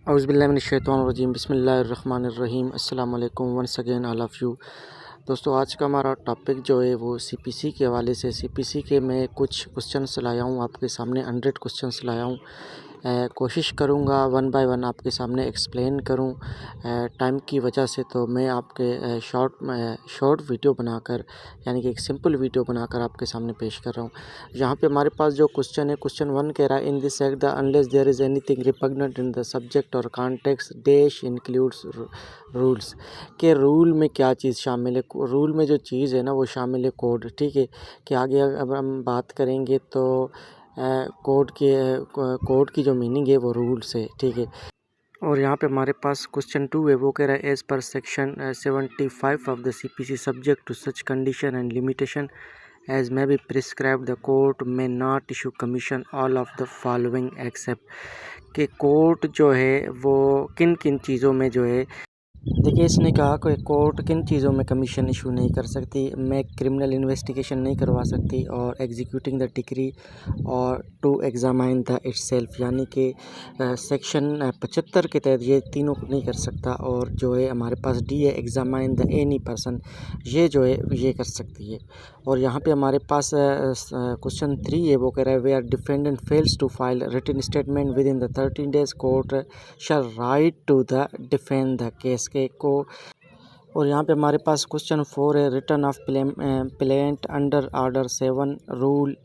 औज़ुबिल्लाहिमिनश्शैतानिर्रजीम बिस्मिल्लाहिर्रहमानिर्रहीम अस्सलाम वालेकुम once again all of you. दोस्तों, आज का हमारा टॉपिक जो है वो सीपीसी के हवाले से सीपीसी के मैं कुछ क्वेश्चंस लाया हूँ आपके सामने 100 क्वेश्चंस लाया हूँ। कोशिश करूँगा वन बाय वन आपके सामने एक्सप्लेन करूँ। टाइम की वजह से तो मैं आपके शॉर्ट वीडियो बनाकर यानी कि एक सिंपल वीडियो बनाकर आपके सामने पेश कर रहा हूँ। यहाँ पे हमारे पास जो क्वेश्चन है, क्वेश्चन 1 कह रहा है in this act the unless there is anything repugnant in the subject और कॉन्टेक्स्ट डैश इंक्लूड्स रूल्स। के रूल में क्या चीज़ शामिल है? रूल में जो चीज़ है ना वो शामिल है कोड। ठीक है, कि आगे अब हम बात करेंगे तो कोड की जो मीनिंग है वो रूल्स है। ठीक है, और यहाँ पे हमारे पास क्वेश्चन 2 है, वो कह रहा है as per section 75 of the CPC subject to such condition and limitation as may be prescribe the court may not issue commission all of the following except. कि कोर्ट जो है वो किन किन चीज़ों में जो है, देखिए इसने कहा कि कोर्ट किन चीज़ों में कमीशन इशू नहीं कर सकती। मैं क्रिमिनल इन्वेस्टिगेशन नहीं करवा सकती और एग्जीक्यूटिंग द डिक्री और टू एग्जामाइन द इटसेल्फ, यानी कि सेक्शन 75 के तहत ये तीनों को नहीं कर सकता। और जो है हमारे पास डी है एग्जामाइन द एनी पर्सन, ये जो है ये कर सकती है। और यहाँ पे हमारे पास क्वेश्चन 3 है, वो कह रहा है where are defendant fails to file written statement within the 13 days court shall right to the defend the case के को। और यहाँ पे हमारे पास क्वेश्चन 4 है return of plaint under order 7 rule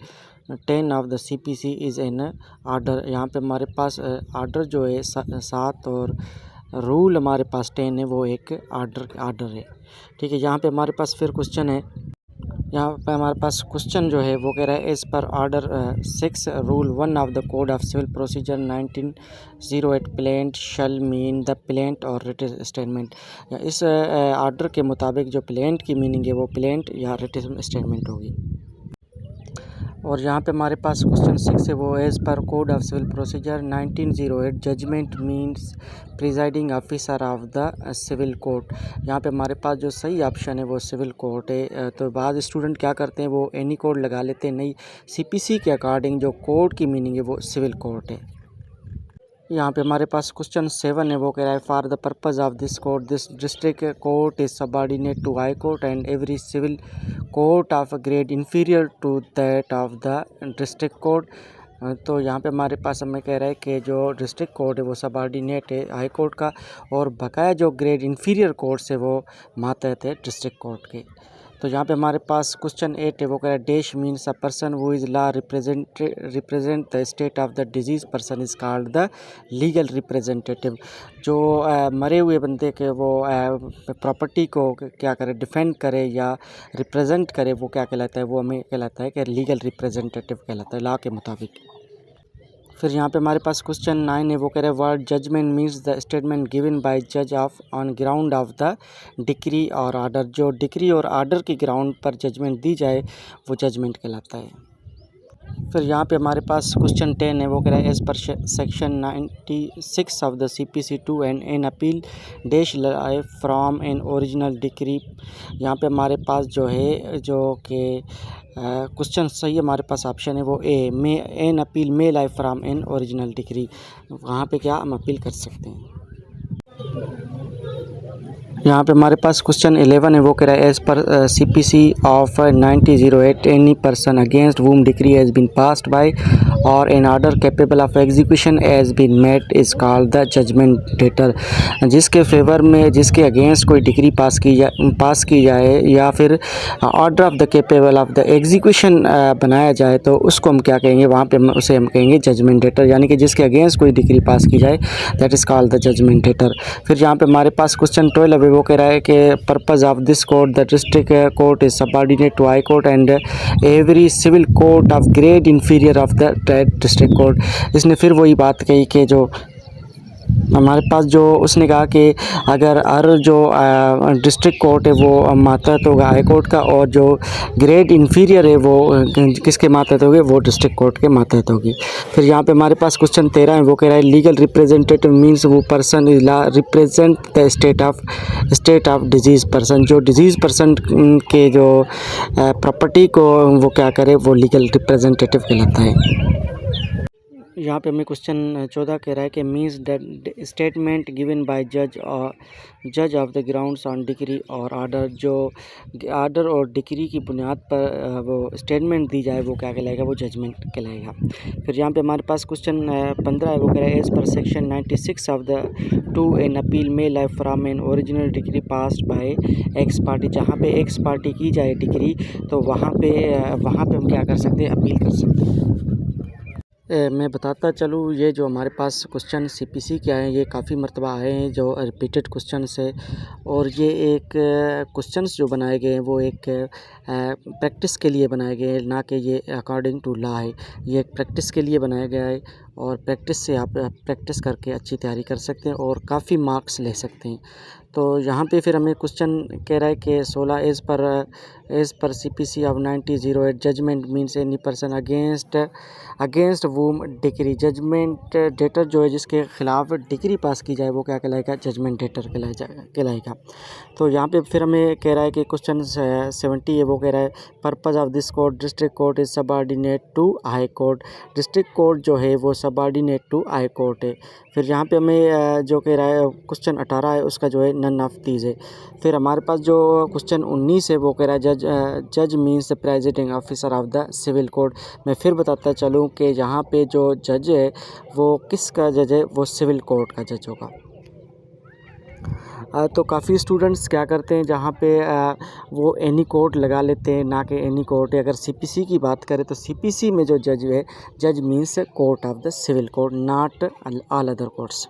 10 of the CPC is an order. यहाँ पे हमारे पास आर्डर जो है 7 और रूल हमारे पास 10 है, वो एक आर्डर है। ठीक है, यहाँ पे हमारे पास फिर क्वेश्चन है, यहाँ पे हमारे पास क्वेश्चन जो है वो कह रहा है as per order 6 rule 1 of the code of civil procedure 1908 plaint shall mean the plaint और रिटन स्टेटमेंट। इस ऑर्डर के मुताबिक जो प्लेंट की मीनिंग है वो प्लेंट या रिटन स्टेटमेंट होगी। और यहाँ पे हमारे पास क्वेश्चन 6 है, वो as per code of civil procedure 1908 judgment means presiding officer of the civil court. यहाँ पे हमारे पास जो सही ऑप्शन है वो सिविल कोर्ट है। तो बाद स्टूडेंट क्या करते हैं, वो एनी कोड लगा लेते हैं। नहीं, सीपीसी के अकॉर्डिंग जो कोर्ट की मीनिंग है वो सिविल कोर्ट है। यहाँ पे हमारे पास क्वेश्चन 7 है, वो कह रहा है for the purpose of this court this district court is subordinate to high court and every civil court of grade inferior to that of the district court. तो यहाँ पे हमारे पास हमें कह रहा है कि जो डिस्ट्रिक्ट कोर्ट है वो सबऑर्डिनेट है हाई कोर्ट का, और बकाया जो ग्रेड इंफीरियर कोर्ट है वो मातहत है डिस्ट्रिक्ट कोर्ट के। तो यहाँ पे हमारे पास क्वेश्चन 8 है, वो कह रहा है dash means a person who is law represent the state of the disease person is called the legal representative. जो मरे हुए बंदे के वो प्रॉपर्टी को क्या करे, डिफेंड करे या रिप्रेजेंट करे, वो क्या कहलाता है, वो हमें कहलाता है कि लीगल रिप्रेजेंटेटिव कहलाता है लॉ के मुताबिक। फिर यहाँ पे हमारे पास क्वेश्चन 9 है, वो कह रहे हैं word judgment means the statement given by जज of on ground of the decree और आर्डर। जो डिक्री और आर्डर की ग्राउंड पर जजमेंट दी जाए वो जजमेंट कहलाता है। फिर यहाँ पे हमारे पास क्वेश्चन 10 है, वो कह रहा है as per section 96 of the CPC to and an appeal dash lie from an original decree. यहाँ पे हमारे पास जो है जो कि क्वेश्चन सही हमारे पास ऑप्शन है वो a may an appeal may lie from an original decree. वहाँ पे क्या हम अपील कर सकते हैं। यहाँ पे हमारे पास क्वेश्चन 11 है, वो कह रहा है as per CPC of 1908 any person against whom decree has been passed by or an order capable of execution has been made is called the judgment debtor. जिसके फेवर में, जिसके अगेंस्ट कोई डिक्री पास की जाए या फिर order of the capable of the execution बनाया जाए तो उसको हम क्या कहेंगे, वहाँ पे उसे हम कहेंगे जजमेंट डेटर, यानी कि जिसके अगेंस्ट कोई डिक्री पास की जाए that is called the judgment debtor. फिर यहाँ पे हमारे पास क्वेश्चन 12 है, वो कह रहा है कि purpose of this court the district court is subordinate to high court and every civil court of grade inferior of the district court. इसने फिर वही बात कही कि जो हमारे पास जो उसने कहा कि अगर हर जो डिस्ट्रिक्ट कोर्ट है वो मातहत होगा हाई कोर्ट का, और जो ग्रेड इंफीरियर है वो किसके मातहत होगी, वो डिस्ट्रिक्ट कोर्ट के मातहत होगी। फिर यहाँ पे हमारे पास क्वेश्चन 13 है, वो कह रहा है लीगल रिप्रेजेंटेटिव मीन्स वो person is law represent the state of deceased person. जो डिजीज़ पर्सन के जो प्रॉपर्टी को वो क्या करे, वो लीगल रिप्रेजेंटेटिव कहलाता है। यहाँ पे हमें क्वेश्चन 14 कह रहा है कि means that statement given by जज of the grounds on decree और आर्डर, जो आर्डर और डिग्री की बुनियाद पर वो स्टेटमेंट दी जाए वो क्या कहलाएगा, वो जजमेंट कहलाएगा। फिर यहाँ पे हमारे पास क्वेश्चन 15 है, वो कह रहा है as per section 96 of the to an appeal may lie from an original decree passed by ex party. जहाँ पे एक्स पार्टी की जाए डिग्री तो वहाँ पे हम क्या कर सकते हैं, अपील कर सकते हैं। मैं बताता चलूँ, ये जो हमारे पास क्वेश्चन सीपीसी के आए हैं ये काफ़ी मरतबा आए हैं, जो रिपीटेड क्वेश्चंस है। और ये एक क्वेश्चंस जो बनाए गए हैं वो एक प्रैक्टिस के लिए बनाए गए हैं, ना कि ये अकॉर्डिंग टू लॉ है। ये एक प्रैक्टिस के लिए बनाया गया है और प्रैक्टिस से आप प्रैक्टिस करके अच्छी तैयारी कर सकते हैं और काफ़ी मार्क्स ले सकते हैं। तो यहाँ पे फिर हमें क्वेश्चन कह रहा है कि 16 as per CPC of 1908 judgment means any person against whom decree. Judgment debtor जो है जिसके खिलाफ डिग्री पास की जाए वो क्या कहलाएगा, जजमेंट डेटर कहलाएगा। तो यहाँ पे फिर हमें कह रहा है कि क्वेश्चन 70 है, वो कह रहा है purpose of this court, district court is subordinate to high court. District court जो है वो सबऑर्डिनेट टू हाई कोर्ट है। फिर यहाँ पे हमें जो कह रहा है क्वेश्चन 18 है, उसका जो है नन ऑफ दीज है। फिर हमारे पास जो क्वेश्चन 19 है वो कह रहा है जज means the presiding officer of the civil court. मैं फिर बताता चलूँ कि यहाँ पे जो जज है वो किसका जज है, वो सिविल कोर्ट का जज होगा। तो काफ़ी स्टूडेंट्स क्या करते हैं, जहाँ पे वो एनी कोर्ट लगा लेते हैं, ना कि एनी कोर्ट है। अगर CPC की बात करें तो CPC में जो जज है, जज means court of the civil court, not all other courts.